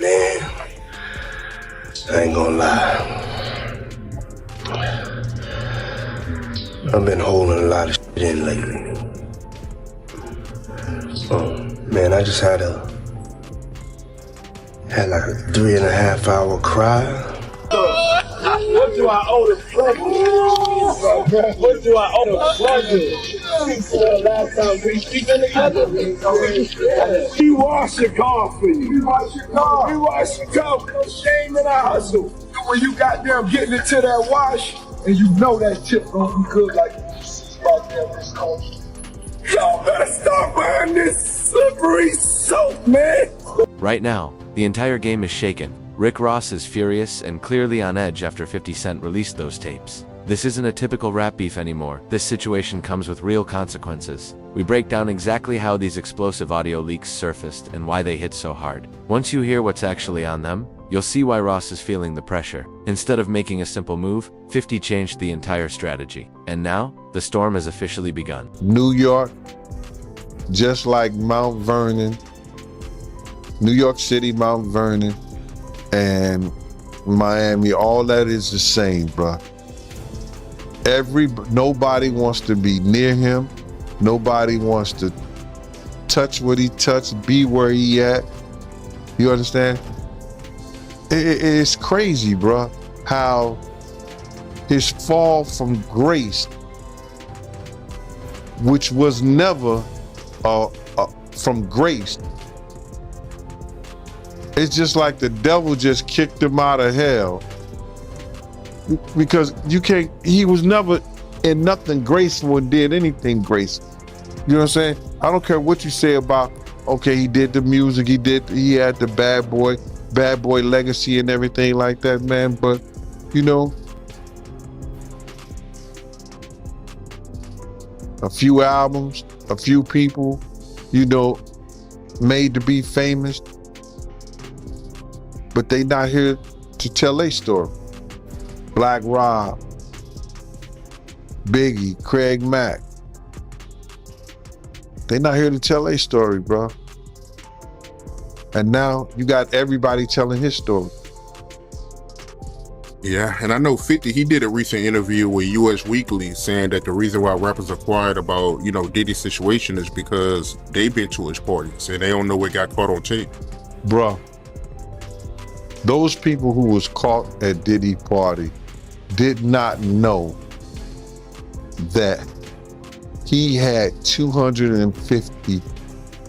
Man, I ain't gonna lie. I've been holding a lot of shit in lately. Man, I just had like a 3.5 hour cry. What do I owe the pleasure? What do I owe the pleasure? Last time we speaking together, we wash your car for you. We wash your car. We wash your car with no shame in our hustle. When you goddamn getting into that wash, and you know that chip gonna be good like goddamn this coach. Y'all better stop buying this slippery soap, man. Right now, the entire game is shaken. Rick Ross is furious and clearly on edge after 50 Cent released those tapes. This isn't a typical rap beef anymore. This situation comes with real consequences. We break down exactly how these explosive audio leaks surfaced and why they hit so hard. Once you hear what's actually on them, you'll see why Ross is feeling the pressure. Instead of making a simple move, 50 changed the entire strategy. And now, the storm has officially begun. New York, just like Mount Vernon, New York City, Mount Vernon, and Miami, all that is the same, bruh. Nobody wants to be near him. Nobody wants to touch what he touched, be where he at. You understand? It's crazy, bruh, how his fall from grace, which was never from grace, it's just like the devil just kicked him out of hell. Because he was never in nothing graceful and did anything graceful. You know what I'm saying? I don't care what you say about, okay, he did the music, he had the bad boy legacy and everything like that, man. But, you know, a few albums, a few people, you know, made to be famous, but they not here to tell their story. Black Rob, Biggie, Craig Mack. They not here to tell their story, bro. And now you got everybody telling his story. Yeah, and I know 50, he did a recent interview with US Weekly saying that the reason why rappers are quiet about, you know, Diddy's situation is because they've been to his parties and they don't know what got caught on tape. Bro, those people who was caught at Diddy party did not know that he had 250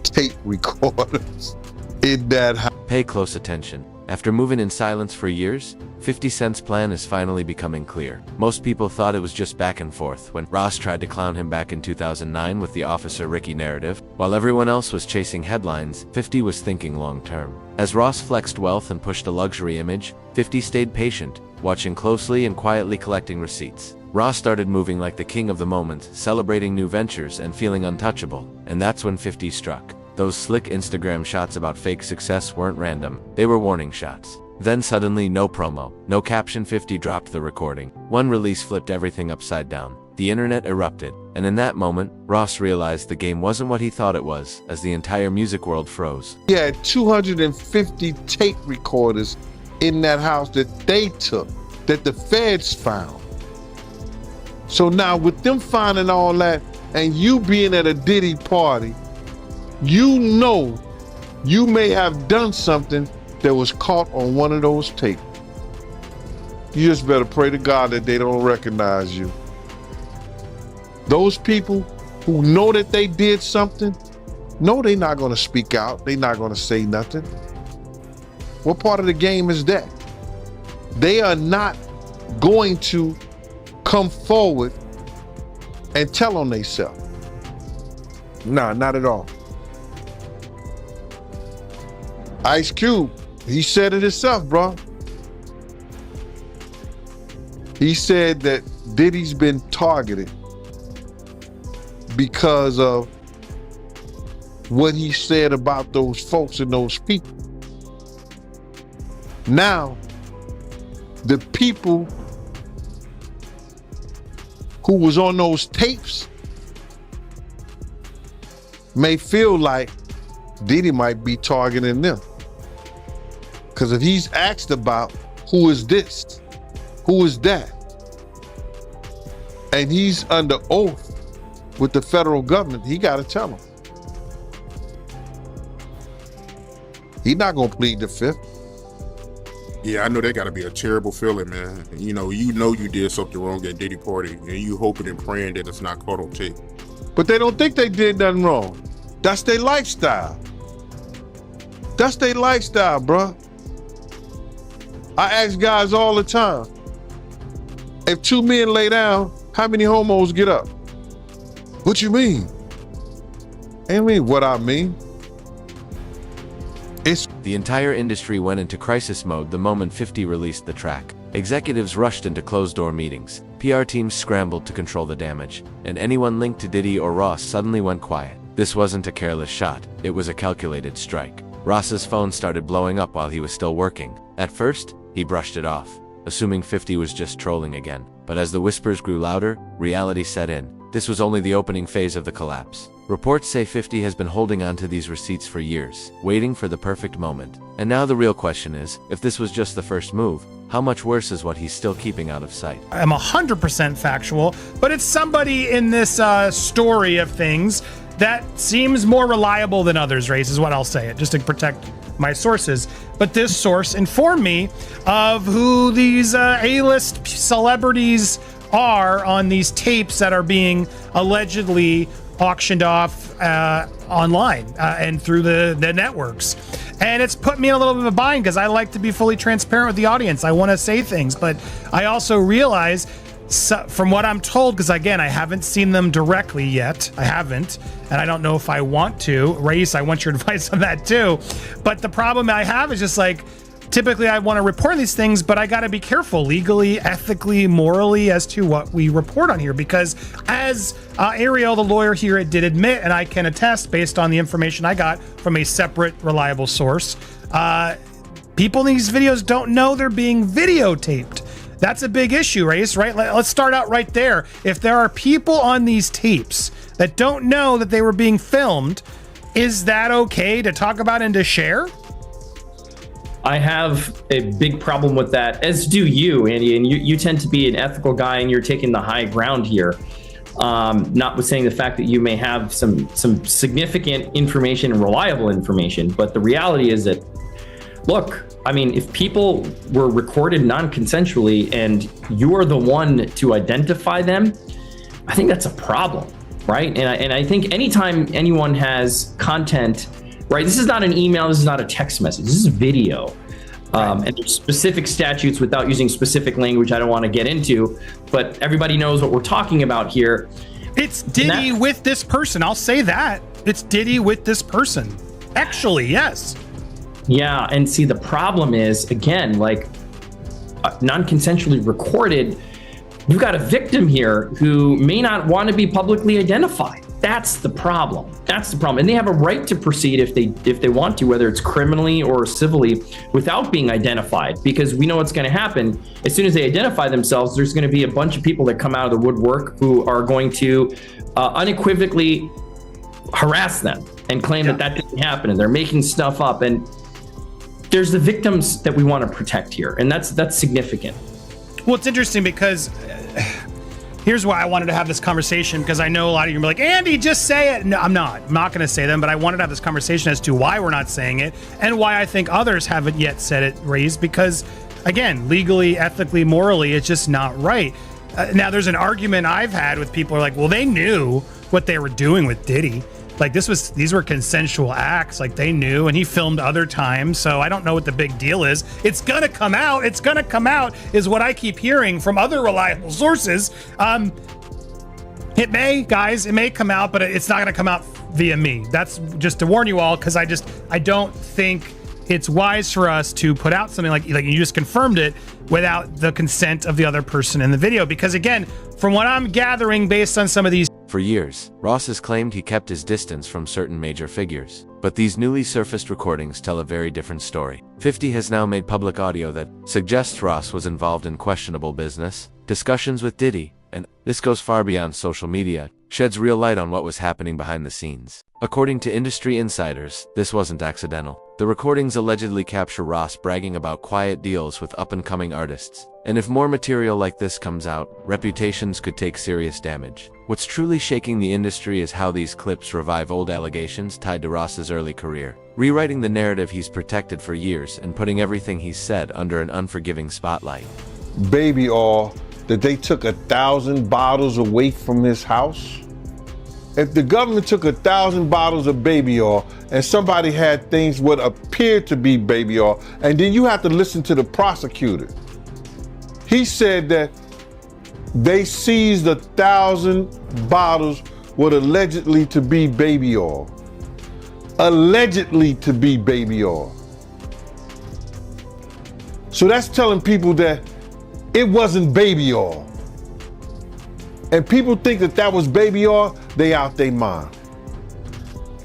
tape recorders in that house. Pay close attention. After moving in silence for years, 50 Cent's plan is finally becoming clear. Most people thought it was just back and forth when Ross tried to clown him back in 2009 with the Officer Ricky narrative. While everyone else was chasing headlines, 50 was thinking long term. As Ross flexed wealth and pushed a luxury image, 50 stayed patient, watching closely and quietly collecting receipts. Ross started moving like the king of the moment, celebrating new ventures and feeling untouchable. And that's when 50 struck. Those slick Instagram shots about fake success weren't random, they were warning shots. Then suddenly, no promo, no caption, 50 dropped the recording. One release flipped everything upside down. The internet erupted, and in that moment, Ross realized the game wasn't what he thought it was, as the entire music world froze. He had 250 tape recorders in that house that they took, that the feds found. So now with them finding all that, and you being at a Diddy party, you know you may have done something that was caught on one of those tapes. You just better pray to God that they don't recognize you. Those people who know that they did something, no, they're not gonna speak out. They're not gonna say nothing. What part of the game is that? They are not going to come forward and tell on themselves. Nah, not at all. Ice Cube, he said it himself, bro. He said that Diddy's been targeted because of what he said about those folks and those people. Now, the people who was on those tapes may feel like Diddy might be targeting them. Because if he's asked about who is this, who is that, and he's under oath with the federal government, he got to tell them. He's not going to plead the fifth. Yeah, I know that got to be a terrible feeling, man. You know you did something wrong at Diddy party, and you hoping and praying that it's not caught on tape. But they don't think they did nothing wrong. That's their lifestyle. That's their lifestyle, bruh. I ask guys all the time, if two men lay down, how many homos get up? What you mean? I mean what I mean. The entire industry went into crisis mode the moment 50 released the track. Executives rushed into closed-door meetings, PR teams scrambled to control the damage, and anyone linked to Diddy or Ross suddenly went quiet. This wasn't a careless shot, it was a calculated strike. Ross's phone started blowing up while he was still working. At first, he brushed it off, assuming 50 was just trolling again. But as the whispers grew louder, reality set in. This was only the opening phase of the collapse. Reports say 50 has been holding on to these receipts for years, waiting for the perfect moment. And now the real question is, if this was just the first move, how much worse is what he's still keeping out of sight? I'm 100% factual, but it's somebody in this story of things that seems more reliable than others, Race, is what I'll say it, just to protect my sources. But this source informed me of who these A-list celebrities are on these tapes that are being allegedly auctioned off online and through the networks. And it's put me in a little bit of a bind because I like to be fully transparent with the audience. I want to say things, but I also realize from what I'm told, because again, I haven't seen them directly yet. I haven't, and I don't know if I want to. Race, I want your advice on that too. But the problem I have is just like, typically I want to report these things, but I got to be careful legally, ethically, morally as to what we report on here, because as Ariel, the lawyer here, did admit, and I can attest based on the information I got from a separate reliable source, people in these videos don't know they're being videotaped. That's a big issue, Race, right? Let's start out right there. If there are people on these tapes that don't know that they were being filmed, is that okay to talk about and to share? I have a big problem with that, as do you, Andy, and you tend to be an ethical guy and you're taking the high ground here. Notwithstanding the fact that you may have some significant information and reliable information, but the reality is that, look, I mean, if people were recorded non-consensually and you are the one to identify them, I think that's a problem, right? And I think anytime anyone has content, right, this is not an email, this is not a text message, this is video. And there's specific statutes without using specific language I don't want to get into, but everybody knows what we're talking about here. It's Diddy with this person, I'll say that. It's Diddy with this person. Actually, yes. Yeah, and see, the problem is, again, like non-consensually recorded, you've got a victim here who may not want to be publicly identified. That's the problem. That's the problem. And they have a right to proceed if they want to, whether it's criminally or civilly, without being identified, because we know what's going to happen. As soon as they identify themselves, there's going to be a bunch of people that come out of the woodwork who are going to unequivocally harass them and claim that didn't happen, and they're making stuff up. And there's the victims that we want to protect here, and that's significant. Well, it's interesting because here's why I wanted to have this conversation, because I know a lot of you are like, Andy, just say it. No, I'm not going to say them, but I wanted to have this conversation as to why we're not saying it and why I think others haven't yet said it, Raised, because again, legally, ethically, morally, it's just not right. Now, there's an argument I've had with people who are like, well, they knew what they were doing with Diddy. Like these were consensual acts, like they knew, and he filmed other times, so I don't know what the big deal is. It's gonna come out is what I keep hearing from other reliable sources. It may come out, but it's not gonna come out via me. That's just to warn you all, because I don't think it's wise for us to put out something like you just confirmed it without the consent of the other person in the video, because again, from what I'm gathering based on some of these. For years, Ross has claimed he kept his distance from certain major figures. But these newly surfaced recordings tell a very different story. 50 has now made public audio that suggests Ross was involved in questionable business, discussions with Diddy, and this goes far beyond social media, sheds real light on what was happening behind the scenes. According to industry insiders, this wasn't accidental. The recordings allegedly capture Ross bragging about quiet deals with up-and-coming artists. And if more material like this comes out, reputations could take serious damage. What's truly shaking the industry is how these clips revive old allegations tied to Ross's early career, rewriting the narrative he's protected for years and putting everything he's said under an unforgiving spotlight. Baby oil, that they took 1,000 bottles away from his house? If the government took 1,000 bottles of baby oil and somebody had things what appeared to be baby oil, and then you have to listen to the prosecutor. He said that they seized 1,000 bottles what allegedly to be baby oil. Allegedly to be baby oil. So that's telling people that it wasn't baby oil. And people think that that was baby oil, they out their mind.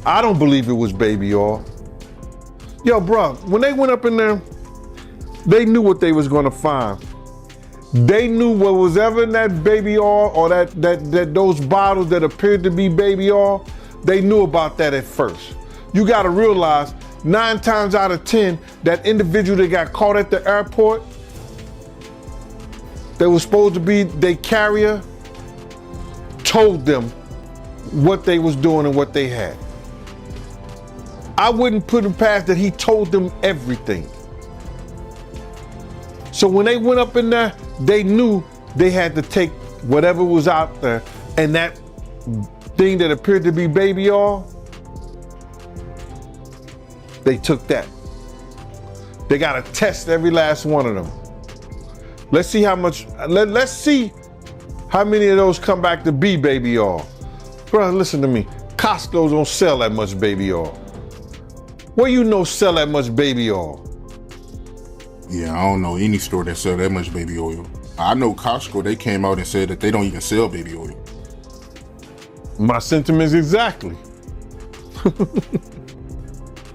I don't believe it was baby oil. Yo, bro, when they went up in there, they knew what they was gonna find. They knew what was ever in that baby oil or that those bottles that appeared to be baby oil, they knew about that at first. You gotta realize 9 times out of 10, that individual that got caught at the airport, that was supposed to be their carrier, told them what they was doing and what they had. I wouldn't put it past that he told them everything. So when they went up in there, they knew they had to take whatever was out there, and that thing that appeared to be baby oil, they took that. They gotta test every last one of them. Let's see how much, let's see how many of those come back to be baby oil. Bro, listen to me. Costco don't sell that much baby oil. Where you know sell that much baby oil? Yeah, I don't know any store that sell that much baby oil. I know Costco, they came out and said that they don't even sell baby oil. My sentiments exactly.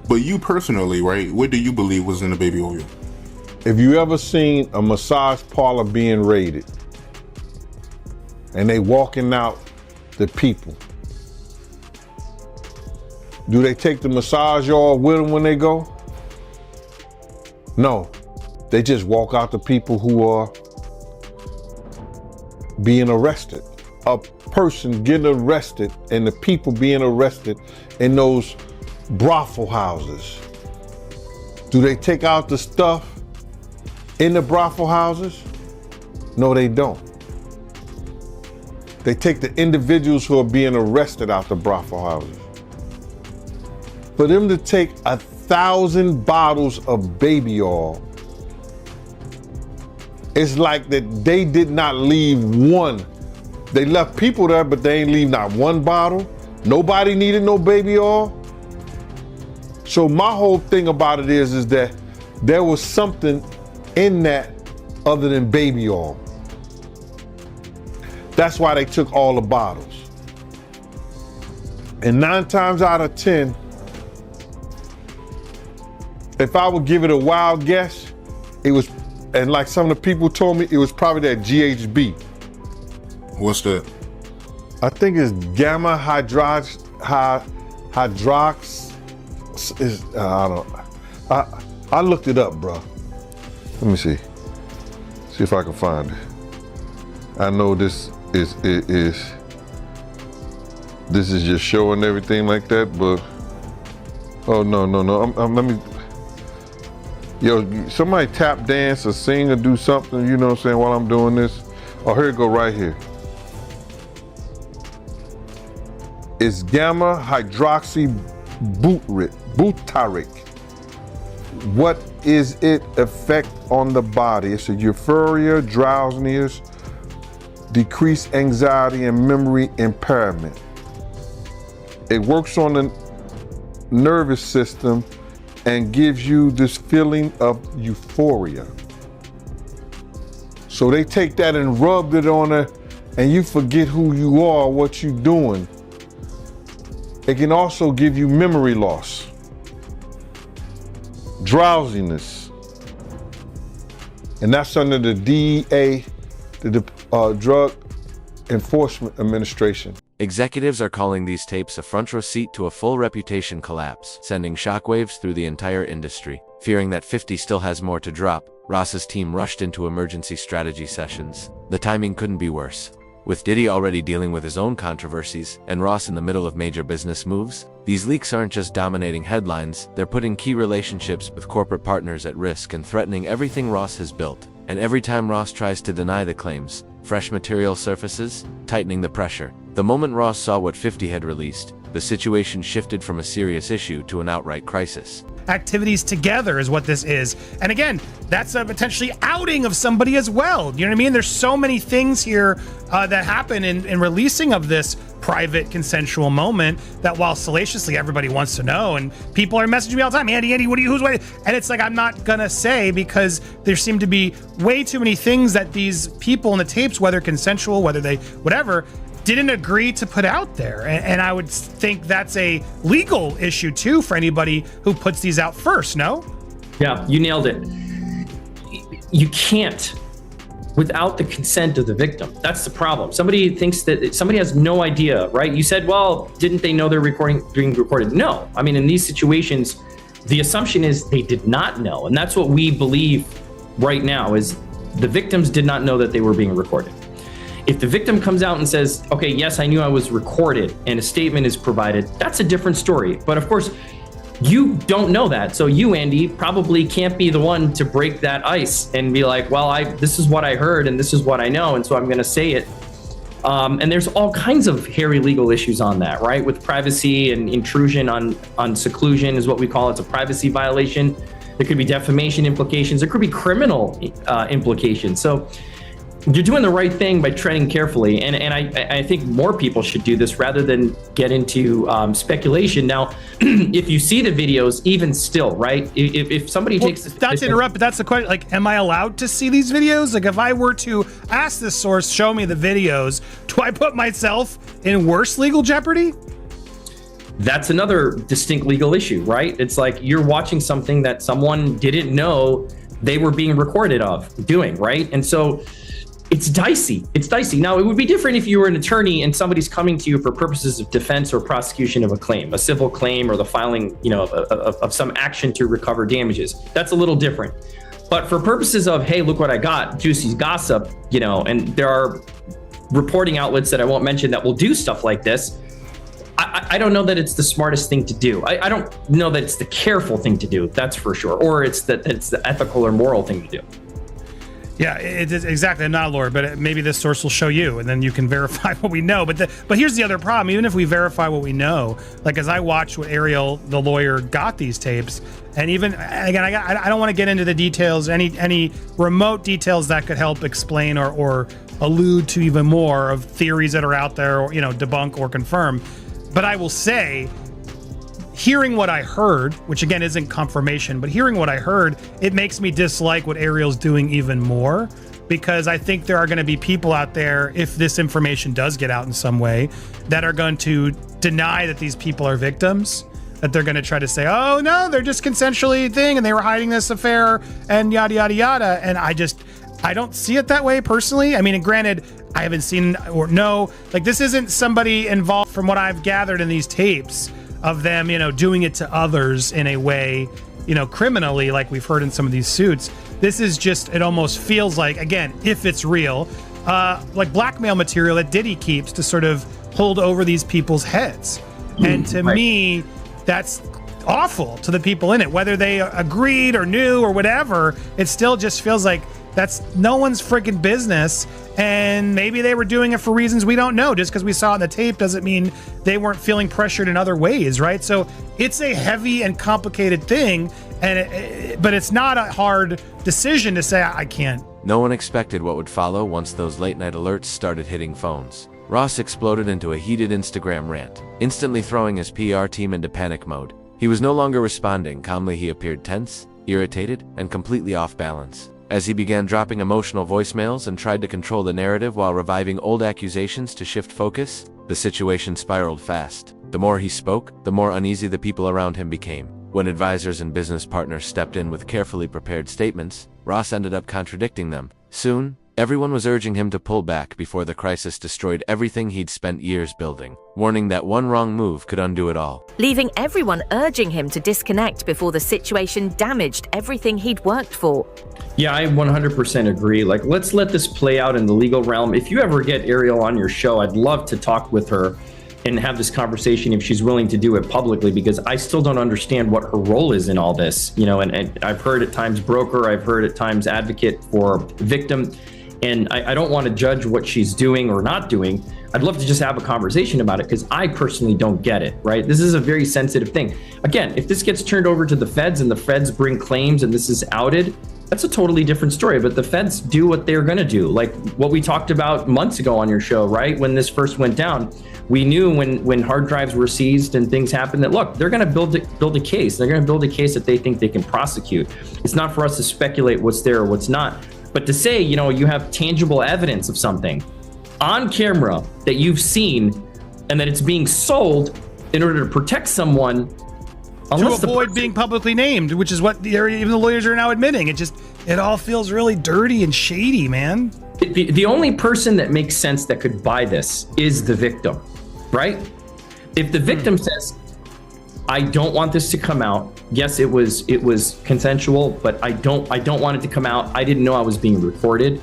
But you personally, right, what do you believe was in the baby oil? If you ever seen a massage parlor being raided and they walking out the people, do they take the massage oil with them when they go? No, they just walk out the people who are being arrested. A person getting arrested and the people being arrested in those brothel houses. Do they take out the stuff in the brothel houses? No, they don't. They take the individuals who are being arrested out the brothel houses. For them to take 1,000 bottles of baby oil, it's like that they did not leave one. They left people there, but they ain't leave not one bottle. Nobody needed no baby oil. So my whole thing about it is that there was something in that other than baby oil. That's why they took all the bottles. And 9 times out of 10, if I would give it a wild guess, it was, and like some of the people told me, it was probably that GHB. What's that? I think it's gamma hydrox, I looked it up, bro. Let me see if I can find it. I know this is just showing everything like that, but oh no. Let me, yo, somebody tap dance or sing or do something, you know what I'm saying, while I'm doing this. Oh, here it go right here. It's gamma hydroxy butyric. What is its effect on the body? It's a euphoria, drowsiness, decreased anxiety, and memory impairment. It works on the nervous system and gives you this feeling of euphoria. So they take that and rubbed it on her, and you forget who you are, what you're doing. It can also give you memory loss, drowsiness, and that's under the DEA, the Drug Enforcement Administration. Executives are calling these tapes a front row seat to a full reputation collapse, sending shockwaves through the entire industry. Fearing that 50 still has more to drop, Ross's team rushed into emergency strategy sessions. The timing couldn't be worse. With Diddy already dealing with his own controversies, and Ross in the middle of major business moves, these leaks aren't just dominating headlines, they're putting key relationships with corporate partners at risk and threatening everything Ross has built. And every time Ross tries to deny the claims, fresh material surfaces, tightening the pressure. The moment Ross saw what 50 had released, the situation shifted from a serious issue to an outright crisis. Activities together is what this is. And again, that's a potentially outing of somebody as well. You know what I mean? There's so many things here that happen in releasing of this private consensual moment that while salaciously everybody wants to know, and people are messaging me all the time, Andy, what are you, who's what? And it's like, I'm not gonna say, because there seem to be way too many things that these people in the tapes, whether consensual, whether they, whatever, didn't agree to put out there. And I would think that's a legal issue too for anybody who puts these out first, no? Yeah, you nailed it. You can't without the consent of the victim. That's the problem. Somebody thinks that somebody has no idea, right? You said, well, didn't they know they're being recorded? No. I mean, in these situations, the assumption is they did not know. And that's what we believe right now, is the victims did not know that they were being recorded. If the victim comes out and says, okay, yes, I knew I was recorded, and a statement is provided, that's a different story. But of course, you don't know that. So you, Andy, probably can't be the one to break that ice and be like, well, this is what I heard and this is what I know, and so I'm going to say it. And there's all kinds of hairy legal issues on that, right? With privacy and intrusion on seclusion is what we call it. It's a privacy violation. There could be defamation implications. There could be criminal implications. So you're doing the right thing by treading carefully, and I think more people should do this rather than get into speculation. Now, if you see the videos, even still, right? If somebody takes not to interrupt, but that's the question. Like, am I allowed to see these videos? Like, if I were to ask this source, show me the videos, do I put myself in worse legal jeopardy? That's another distinct legal issue, right? It's like you're watching something that someone didn't know they were being recorded of doing, right? And so it's dicey. It's dicey. Now, it would be different if you were an attorney and somebody's coming to you for purposes of defense or prosecution of a claim, a civil claim, or the filing, of some action to recover damages. That's a little different. But for purposes of, hey, look what I got, juicy gossip, and there are reporting outlets that I won't mention that will do stuff like this. I don't know that it's the smartest thing to do. I don't know that it's the careful thing to do. That's for sure. Or it's the ethical or moral thing to do. Yeah, it is exactly. I'm not a lawyer, but maybe this source will show you, and then you can verify what we know. But here's the other problem. Even if we verify what we know, like as I watched what Ariel, the lawyer, got these tapes, and even again, I don't want to get into the details, any remote details that could help explain or allude to even more of theories that are out there, or debunk or confirm. But I will say, hearing what I heard, which again isn't confirmation, but hearing what I heard, it makes me dislike what Ariel's doing even more, because I think there are going to be people out there, if this information does get out in some way, that are going to deny that these people are victims, that they're going to try to say, oh no, they're just consensually thing and they were hiding this affair and yada, yada, yada. And I don't see it that way personally. I mean, and granted, I haven't seen or know, like this isn't somebody involved from what I've gathered in these tapes of them, doing it to others in a way, criminally, like we've heard in some of these suits. This is just, it almost feels like, again, if it's real, like blackmail material that Diddy keeps to sort of hold over these people's heads. And to me, that's awful to the people in it, whether they agreed or knew or whatever. It still just feels like that's no one's freaking business, and maybe they were doing it for reasons we don't know. Just because we saw it in the tape doesn't mean they weren't feeling pressured in other ways, right? So it's a heavy and complicated thing, but it's not a hard decision to say, I can't. No one expected what would follow once those late-night alerts started hitting phones. Ross exploded into a heated Instagram rant, instantly throwing his PR team into panic mode. He was no longer responding calmly. He appeared tense, irritated, and completely off balance. As he began dropping emotional voicemails and tried to control the narrative while reviving old accusations to shift focus, the situation spiraled fast. The more he spoke, the more uneasy the people around him became. When advisors and business partners stepped in with carefully prepared statements, Ross ended up contradicting them. Soon, Everyone was urging him to pull back before the crisis destroyed everything he'd spent years building, warning that one wrong move could undo it all. Leaving everyone urging him to disconnect before the situation damaged everything he'd worked for. Yeah, I 100% agree. Like, let's let this play out in the legal realm. If you ever get Ariel on your show, I'd love to talk with her and have this conversation if she's willing to do it publicly, because I still don't understand what her role is in all this. You know, and I've heard at times broker, I've heard at times advocate for victim, and I don't want to judge what she's doing or not doing. I'd love to just have a conversation about it, because I personally don't get it, right? This is a very sensitive thing. Again, if this gets turned over to the feds and the feds bring claims and this is outed, that's a totally different story. But the feds do what they're going to do, like what we talked about months ago on your show, right? When this first went down, we knew when hard drives were seized and things happened that, look, they're going to build a case. They're going to build a case that they think they can prosecute. It's not for us to speculate what's there or what's not. But to say, you know, you have tangible evidence of something on camera that you've seen and that it's being sold in order to protect someone, to avoid being publicly named, which is what even the lawyers are now admitting. It all feels really dirty and shady, man. The only person that makes sense that could buy this is the victim, right? If the victim says, I don't want this to come out. Yes, it was consensual, but I don't want it to come out. I didn't know I was being recorded.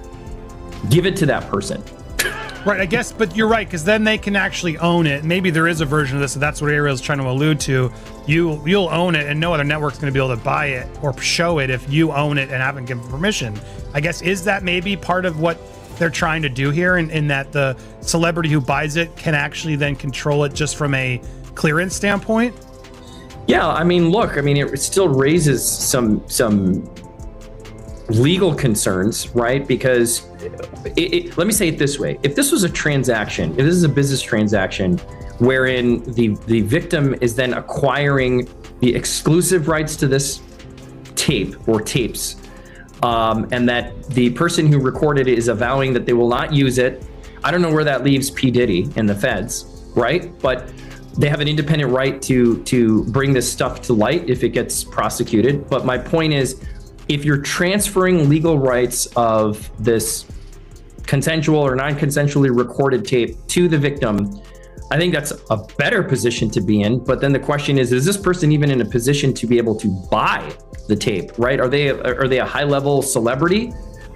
Give it to that person. Right, I guess, but you're right, because then they can actually own it. Maybe there is a version of this, and that's what Ariel's trying to allude to. You'll own it, and no other network's going to be able to buy it or show it if you own it and haven't given permission. I guess, is that maybe part of what they're trying to do here, in that the celebrity who buys it can actually then control it just from a clearance standpoint? Yeah, I mean, look, it still raises some legal concerns, right? Because let me say it this way. If this was a transaction, if this is a business transaction wherein the victim is then acquiring the exclusive rights to this tape or tapes, and that the person who recorded it is avowing that they will not use it, I don't know where that leaves P. Diddy and the feds, right? But they have an independent right to bring this stuff to light if it gets prosecuted. But my point is, if you're transferring legal rights of this consensual or non-consensually recorded tape to the victim, I think that's a better position to be in. But then the question is this person even in a position to be able to buy the tape, right? Are they a high-level celebrity?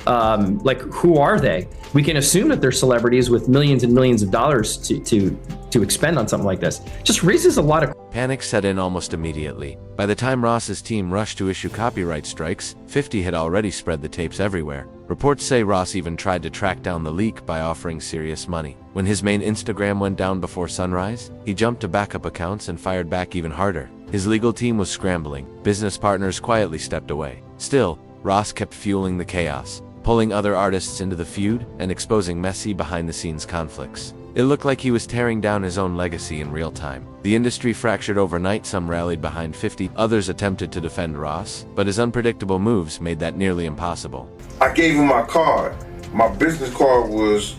Like, who are they? We can assume that they're celebrities with millions and millions of dollars to expend on something like this. Just raises a lot of panic set in almost immediately. By the time Ross's team rushed to issue copyright strikes, 50 had already spread the tapes everywhere. Reports say Ross even tried to track down the leak by offering serious money. When his main Instagram went down before sunrise, he jumped to backup accounts and fired back even harder. His legal team was scrambling. Business partners quietly stepped away. Still, Ross kept fueling the chaos, pulling other artists into the feud and exposing messy behind-the-scenes conflicts. It looked like he was tearing down his own legacy in real time. The industry fractured overnight. Some rallied behind 50, others attempted to defend Ross, but his unpredictable moves made that nearly impossible. I gave him my card. My business card was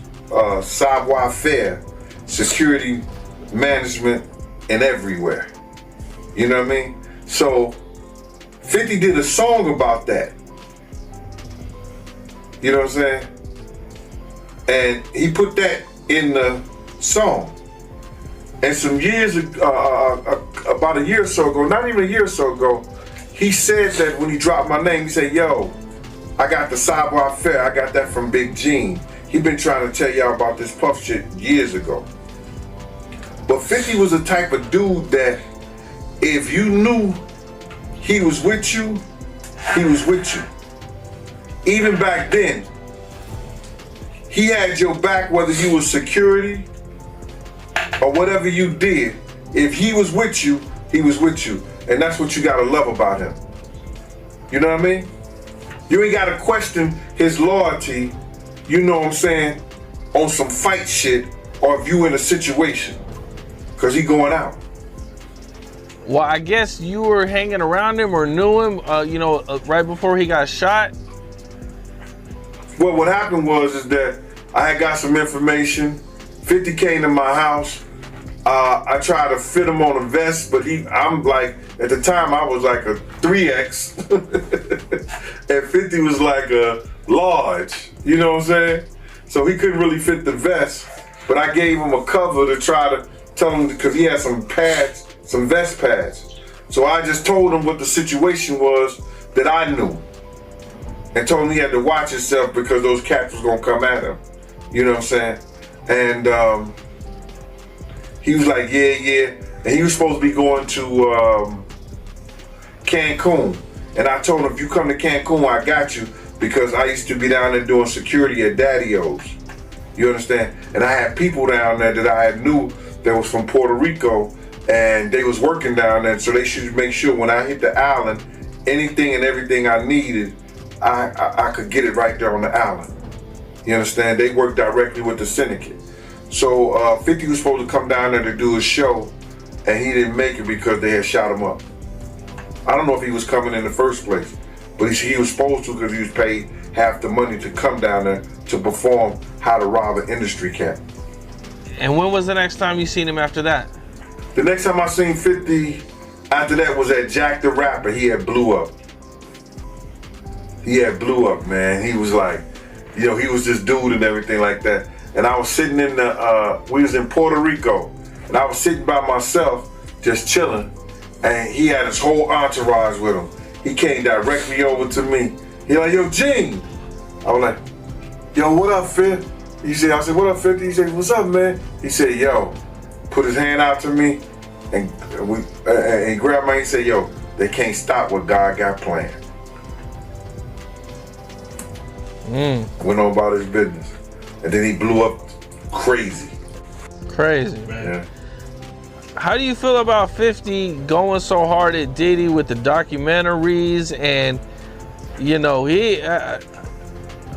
savoir-faire, security, management, and everywhere. You know what I mean? So 50 did a song about that. You know what I'm saying? And he put that in the song. And some years, about a year or so ago, not even a year or so ago, he said that when he dropped my name, he said, yo, I got the savoir-faire, I got that from Big Gene. He been trying to tell y'all about this Puff shit years ago. But 50 was the type of dude that if you knew he was with you, he was with you. Even back then, he had your back whether you was security or whatever you did. If he was with you, he was with you. And that's what you gotta love about him. You know what I mean? You ain't gotta question his loyalty, you know what I'm saying, on some fight shit or if you in a situation. Cause he going out. Well, I guess you were hanging around him or knew him, right before he got shot. Well, what happened was that I had got some information. 50 came to my house. I tried to fit him on a vest, but I'm like, at the time I was like a 3X. And 50 was like a large. You know what I'm saying? So he couldn't really fit the vest, but I gave him a cover to try to tell him, because he had some pads, some vest pads. So I just told him what the situation was that I knew, and told him he had to watch himself because those cats was gonna come at him. You know what I'm saying? And he was like, yeah. And he was supposed to be going to Cancun. And I told him, if you come to Cancun, I got you, because I used to be down there doing security at Daddy-O's. You understand? And I had people down there that I knew that was from Puerto Rico, and they was working down there, so they should make sure when I hit the island, anything and everything I needed, I could get it right there on the island. You understand? They work directly with the syndicate. So 50 was supposed to come down there to do a show, and he didn't make it because they had shot him up. I don't know if he was coming in the first place, but he was supposed to, because he was paid half the money to come down there to perform How to Rob an Industry Cat. And when was the next time you seen him after that? The next time I seen 50 after that was at Jack the Rapper. He had blew up. He had blew up, man. He was like, you know, he was this dude and everything like that. And I was sitting in we was in Puerto Rico, and I was sitting by myself, just chilling, and he had his whole entourage with him. He came directly over to me. He like, yo, Gene. I was like, yo, what up, Fifth? I said, what up, 50? He said, what's up, man? He said, yo, put his hand out to me, and he grabbed my, he said, yo, they can't stop what God got planned. Went on about his business. And then he blew up crazy. Crazy, man. Yeah. How do you feel about 50 going so hard at Diddy with the documentaries, and you know, he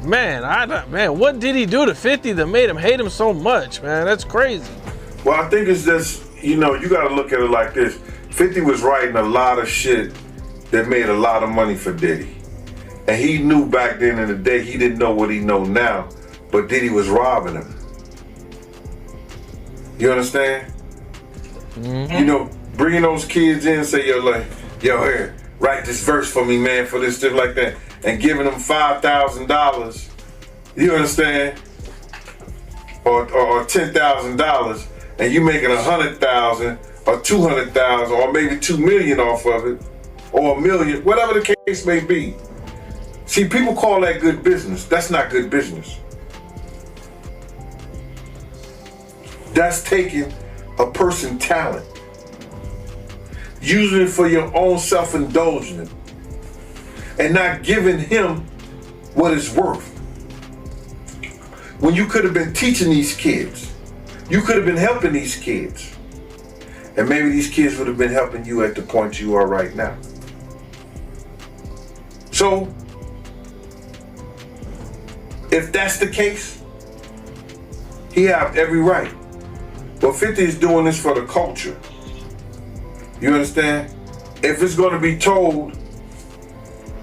man, what did he do to 50 that made him hate him so much, man? That's crazy. Well, I think it's just, you know, you gotta look at it like this. 50 was writing a lot of shit that made a lot of money for Diddy. And he knew back then in the day, he didn't know what he know now, but Diddy was robbing him. You understand? You know, bringing those kids in, say, yo, like, yo, here, write this verse for me, man, for this, stuff like that, and giving them $5,000, you understand? Or $10,000, and you making $100,000 or $200,000 or maybe $2 million off of it, or $1 million, whatever the case may be. See, people call that good business. That's not good business. That's taking a person's talent, using it for your own self-indulgence, and not giving him what it's worth. When you could have been teaching these kids, you could have been helping these kids, and maybe these kids would have been helping you at the point you are right now. So, if that's the case, he have every right. But 50 is doing this for the culture. You understand? If it's going to be told,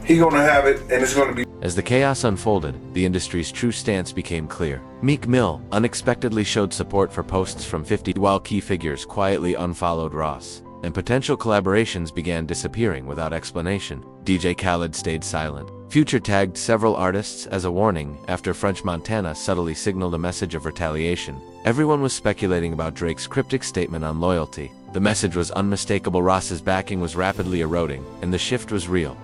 he going to have it, and it's going to be. As the chaos unfolded, the industry's true stance became clear. Meek Mill unexpectedly showed support for posts from 50, while key figures quietly unfollowed Ross, and potential collaborations began disappearing without explanation. DJ Khaled stayed silent. Future tagged several artists as a warning after French Montana subtly signaled a message of retaliation. Everyone was speculating about Drake's cryptic statement on loyalty. The message was unmistakable. Ross's backing was rapidly eroding, and the shift was real.